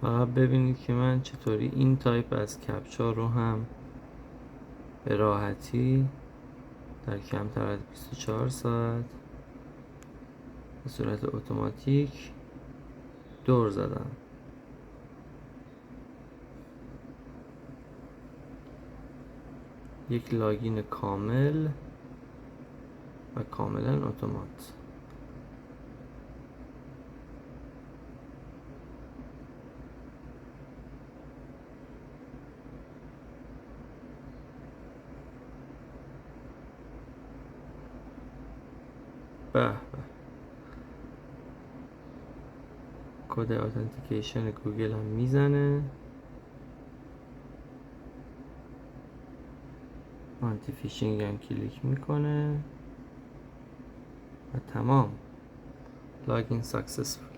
فقط ببینید که من چطوری این تایپ از کپچا رو هم به راحتی در کمتر از 24 ساعت به صورت اتوماتیک دور زدم. یک لاگین کامل و کاملا اتومات. به به، کد اتنتیکیشن گوگل هم میزنه، آنتی فیشینگ هم کلیک میکنه و تمام. لاگین ساکسسفول.